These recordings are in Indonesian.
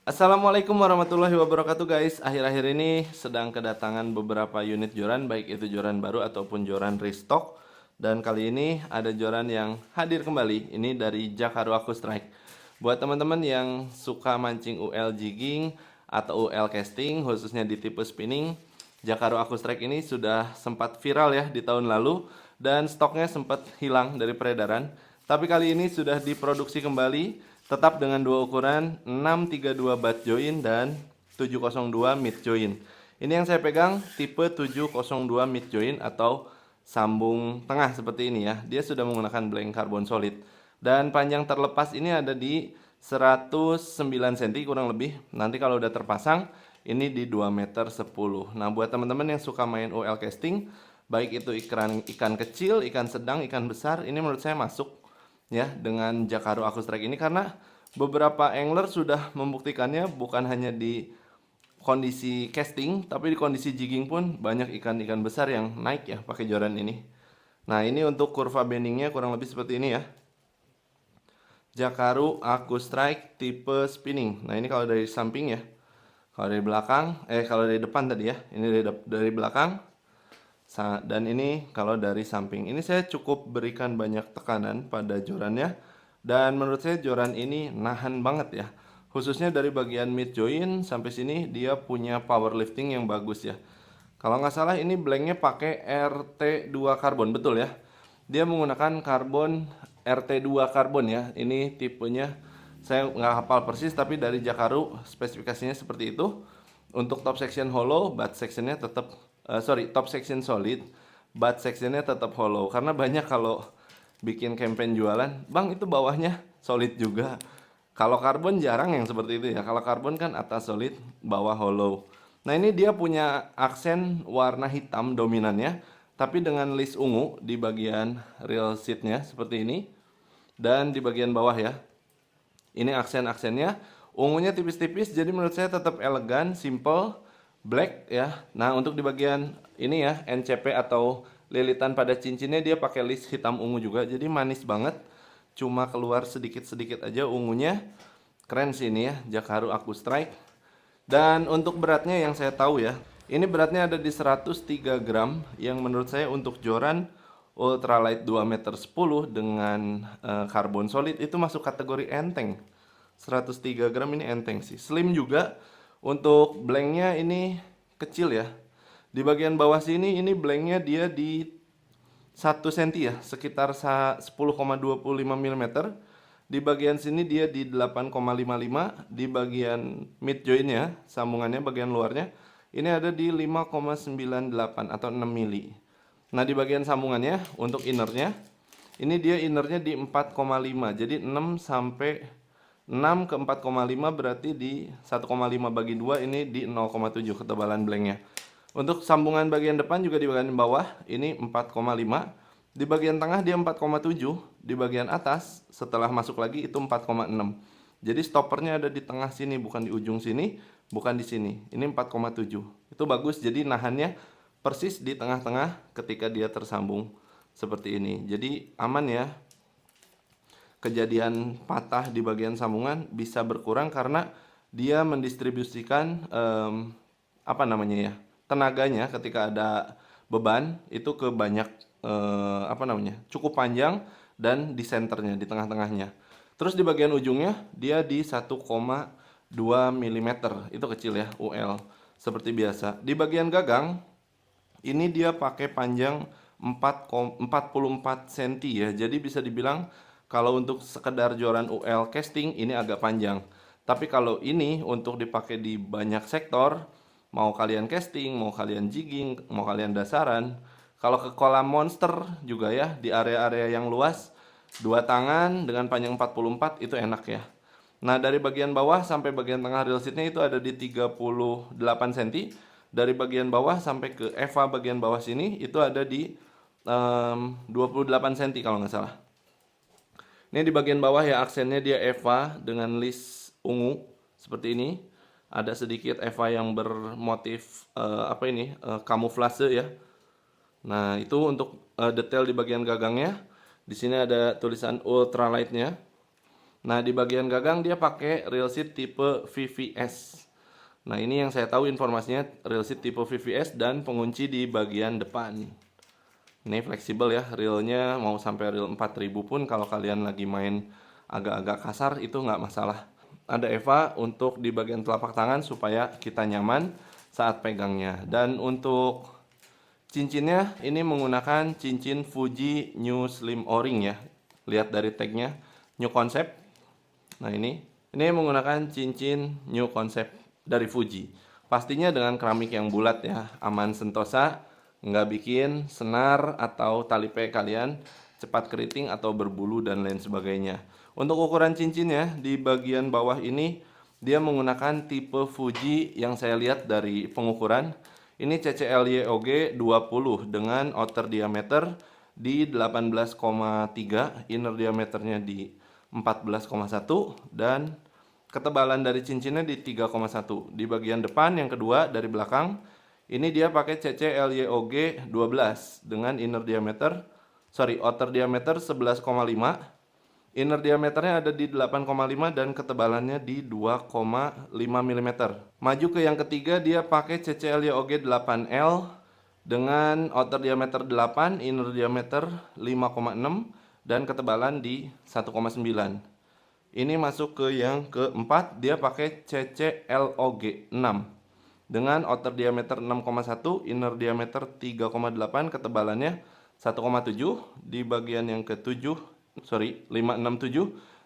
Assalamualaikum warahmatullahi wabarakatuh guys. Akhir-akhir ini sedang kedatangan beberapa unit joran, baik itu joran baru ataupun joran restock. Dan kali ini ada joran yang hadir kembali. Ini dari Jakaru Aku Strike. Buat teman-teman yang suka mancing UL jigging atau UL casting, khususnya di tipe spinning, Jakaru Aku Strike ini sudah sempat viral ya di tahun lalu. Dan stoknya sempat hilang dari peredaran. Tapi kali ini sudah diproduksi kembali, tetap dengan dua ukuran 632 butt joint dan 702 mid joint. Ini yang saya pegang tipe 702 mid joint atau sambung tengah seperti ini ya. Dia sudah menggunakan blank carbon solid. Dan panjang terlepas ini ada di 109 cm kurang lebih. Nanti kalau udah terpasang ini di 2 meter 10. Nah, buat teman-teman yang suka main OL casting, baik itu ikan kecil, ikan sedang, ikan besar, ini menurut saya masuk ya dengan Jakaru Aku Strike ini, karena beberapa angler sudah membuktikannya bukan hanya di kondisi casting tapi di kondisi jigging pun banyak ikan-ikan besar yang naik ya pakai joran ini. Nah, ini untuk kurva bendingnya kurang lebih seperti ini ya. Jakaru Aku Strike tipe spinning. Nah, ini kalau dari samping ya. Kalau dari belakang, kalau dari depan tadi ya. Ini dari belakang. Dan ini kalau dari samping. Ini saya cukup berikan banyak tekanan pada jorannya. Dan menurut saya joran ini nahan banget ya. Khususnya dari bagian mid joint sampai sini dia punya powerlifting yang bagus ya. Kalau nggak salah ini blanknya pakai RT2 karbon, betul ya. Dia menggunakan karbon RT2 karbon ya. Ini tipenya saya nggak hafal persis, tapi dari Jakaru spesifikasinya seperti itu. Untuk top section hollow, butt sectionnya tetap top section solid, butt sectionnya tetap hollow. Karena banyak kalau bikin campaign jualan, bang itu bawahnya solid juga. Kalau karbon jarang yang seperti itu ya. Kalau karbon kan atas solid, bawah hollow. Nah, ini dia punya aksen warna hitam dominannya, tapi dengan list ungu di bagian real seatnya seperti ini. Dan di bagian bawah ya, ini aksen-aksennya ungunya tipis-tipis, jadi menurut saya tetap elegan, simple, black ya. Nah, untuk di bagian ini ya, NCP atau lilitan pada cincinnya dia pakai list hitam ungu juga, jadi manis banget. Cuma keluar sedikit-sedikit aja ungunya. Keren sih ini ya, Jakaru Aku Strike. Dan untuk beratnya yang saya tahu ya, ini beratnya ada di 103 gram, yang menurut saya untuk joran ultralight 2 meter 10 dengan karbon solid itu masuk kategori enteng. 103 gram ini enteng sih. Slim juga. Untuk blanknya ini kecil ya. Di bagian bawah sini ini blanknya dia di 1 cm ya, sekitar 10,25 mm. Di bagian sini dia di 8,55, di bagian mid jointnya, sambungannya bagian luarnya, ini ada di 5,98 atau 6 mili. Nah, di bagian sambungannya untuk innernya, ini dia innernya di 4,5. Jadi 6 sampai 6 ke 4,5 berarti di 1,5 bagi 2 ini di 0,7 ketebalan blanknya. Untuk sambungan bagian depan juga di bagian bawah ini 4,5. Di bagian tengah dia 4,7. Di bagian atas setelah masuk lagi itu 4,6. Jadi stoppernya ada di tengah sini, bukan di ujung sini, bukan di sini. Ini 4,7. Itu bagus, jadi nahannya persis di tengah-tengah ketika dia tersambung seperti ini. Jadi aman ya. Kejadian patah di bagian sambungan bisa berkurang karena dia mendistribusikan apa namanya ya, tenaganya ketika ada beban itu ke banyak apa namanya, cukup panjang dan di senternya, di tengah-tengahnya. Terus di bagian ujungnya dia di 1,2 mm, itu kecil ya, UL seperti biasa. Di bagian gagang ini dia pakai panjang 44 cm ya. Jadi bisa dibilang kalau untuk sekedar joran UL casting ini agak panjang. Tapi kalau ini untuk dipakai di banyak sektor, mau kalian casting, mau kalian jigging, mau kalian dasaran, kalau ke kolam monster juga ya, di area-area yang luas, dua tangan dengan panjang 44 itu enak ya. Nah, dari bagian bawah sampai bagian tengah reel seatnya itu ada di 38 cm. Dari bagian bawah sampai ke EVA bagian bawah sini itu ada di 28 cm kalau nggak salah. Ini di bagian bawah ya, aksennya dia EVA dengan list ungu seperti ini. Ada sedikit EVA yang bermotif apa ini, kamuflase ya. Nah, itu untuk detail di bagian gagangnya. Di sini ada tulisan ultralightnya. Nah, di bagian gagang dia pakai reel seat tipe VVS. Nah, ini yang saya tahu informasinya, reel seat tipe VVS dan pengunci di bagian depan. Ini fleksibel ya, reelnya mau sampai reel 4000 pun kalau kalian lagi main agak-agak kasar itu nggak masalah. Ada EVA untuk di bagian telapak tangan supaya kita nyaman saat pegangnya. Dan untuk cincinnya ini menggunakan cincin Fuji New Slim O-ring ya. Lihat dari tagnya, New Concept. Nah, ini menggunakan cincin New Concept dari Fuji. Pastinya dengan keramik yang bulat ya, aman sentosa, nggak bikin senar atau tali P kalian cepat keriting atau berbulu dan lain sebagainya. Untuk ukuran cincinnya di bagian bawah ini dia menggunakan tipe Fuji yang saya lihat dari pengukuran. Ini CCLYOG 20 dengan outer diameter di 18,3, inner diameternya di 14,1 dan ketebalan dari cincinnya di 3,1. Di bagian depan yang kedua dari belakang ini dia pakai CCLYOG 12 dengan outer diameter 11,5, inner diameternya ada di 8,5 dan ketebalannya di 2,5 mm. Maju ke yang ketiga dia pakai CCLYOG 8L dengan outer diameter 8, inner diameter 5,6 dan ketebalan di 1,9. Ini masuk ke yang keempat, dia pakai CCLOG 6 dengan outer diameter 6,1, inner diameter 3,8, ketebalannya 1,7. Di bagian yang ketujuh, 567,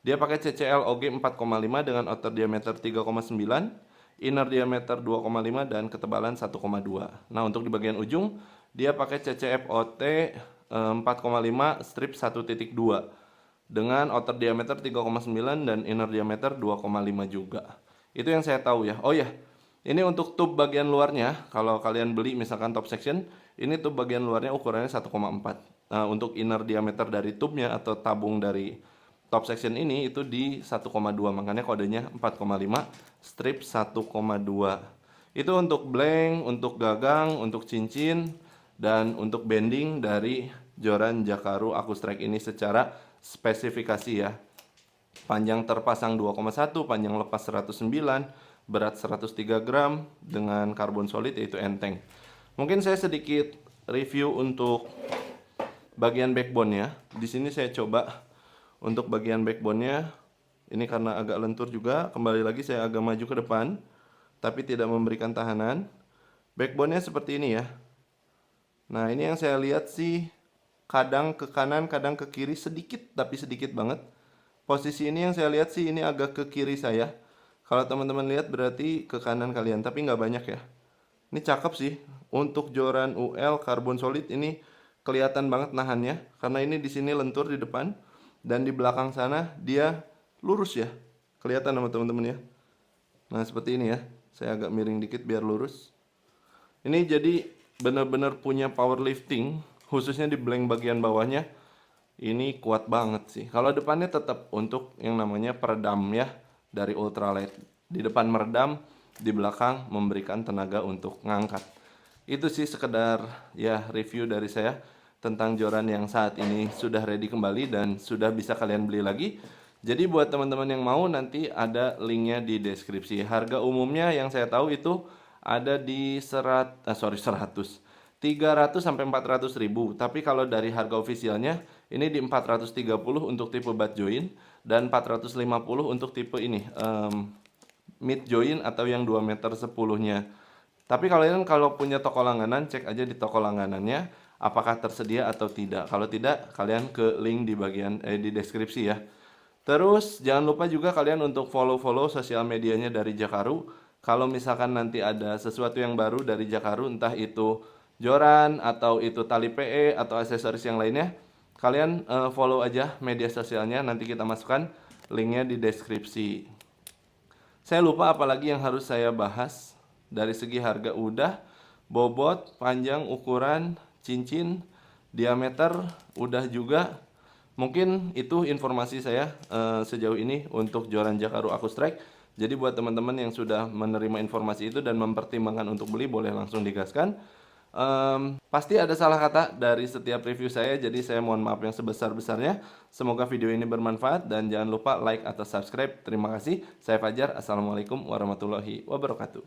dia pakai CCLOG 4,5 dengan outer diameter 3,9, inner diameter 2,5 dan ketebalan 1,2. Nah, untuk di bagian ujung dia pakai CCFOT 4,5 strip 1.2 dengan outer diameter 3,9 dan inner diameter 2,5 juga. Itu yang saya tahu ya. Oh ya, ini untuk tube bagian luarnya, kalau kalian beli misalkan top section, ini tube bagian luarnya ukurannya 1,4. Nah, untuk inner diameter dari tube-nya atau tabung dari top section ini itu di 1,2, makanya kodenya 4,5 strip 1,2. Itu untuk blank, untuk gagang, untuk cincin, dan untuk bending dari joran Jakaru Akustrike ini secara spesifikasi ya. Panjang terpasang 2,1, panjang lepas 109, berat 103 gram dengan karbon solid yaitu enteng. Mungkin saya sedikit review untuk bagian backbone-nya. Di sini saya coba untuk bagian backbone-nya. Ini karena agak lentur juga, kembali lagi saya agak maju ke depan tapi tidak memberikan tahanan. Backbone-nya seperti ini ya. Nah, ini yang saya lihat sih kadang ke kanan, kadang ke kiri sedikit, tapi sedikit banget. Posisi ini yang saya lihat sih ini agak ke kiri saya. Kalau teman-teman lihat berarti ke kanan kalian, tapi nggak banyak ya. Ini cakep sih. Untuk joran UL karbon solid ini kelihatan banget nahannya, karena ini di sini lentur di depan dan di belakang sana dia lurus ya. Kelihatan sama teman-teman ya. Nah, seperti ini ya. Saya agak miring dikit biar lurus. Ini jadi benar-benar punya powerlifting, khususnya di blank bagian bawahnya. Ini kuat banget sih. Kalau depannya tetap untuk yang namanya peredam ya, dari ultralight. Di depan meredam, di belakang memberikan tenaga untuk ngangkat. Itu sih sekedar ya review dari saya tentang joran yang saat ini sudah ready kembali dan sudah bisa kalian beli lagi. Jadi buat teman-teman yang mau nanti ada linknya di deskripsi. Harga umumnya yang saya tahu itu ada di 300 sampai 400 ribu. Tapi kalau dari harga ofisialnya ini di 430 untuk tipe butt joint dan 450 untuk tipe ini mid joint atau yang 2 meter 10-nya. Tapi kalian kalau punya toko langganan, cek aja di toko langganannya apakah tersedia atau tidak. Kalau tidak, kalian ke link di bagian di deskripsi ya. Terus jangan lupa juga kalian untuk follow-follow sosial medianya dari Jakaru. Kalau misalkan nanti ada sesuatu yang baru dari Jakaru, entah itu joran atau itu tali PE atau aksesoris yang lainnya, kalian follow aja media sosialnya, nanti kita masukkan linknya di deskripsi. Saya lupa apalagi yang harus saya bahas. Dari segi harga udah, bobot, panjang, ukuran, cincin, diameter udah juga. Mungkin itu informasi saya sejauh ini untuk joran Jakaru Akustrike. Jadi buat teman-teman yang sudah menerima informasi itu dan mempertimbangkan untuk beli, boleh langsung digaskan. Pasti ada salah kata dari setiap review saya, jadi saya mohon maaf yang sebesar-besarnya. Semoga video ini bermanfaat dan jangan lupa like atau subscribe. Terima kasih. Saya Fajar. Assalamualaikum warahmatullahi wabarakatuh.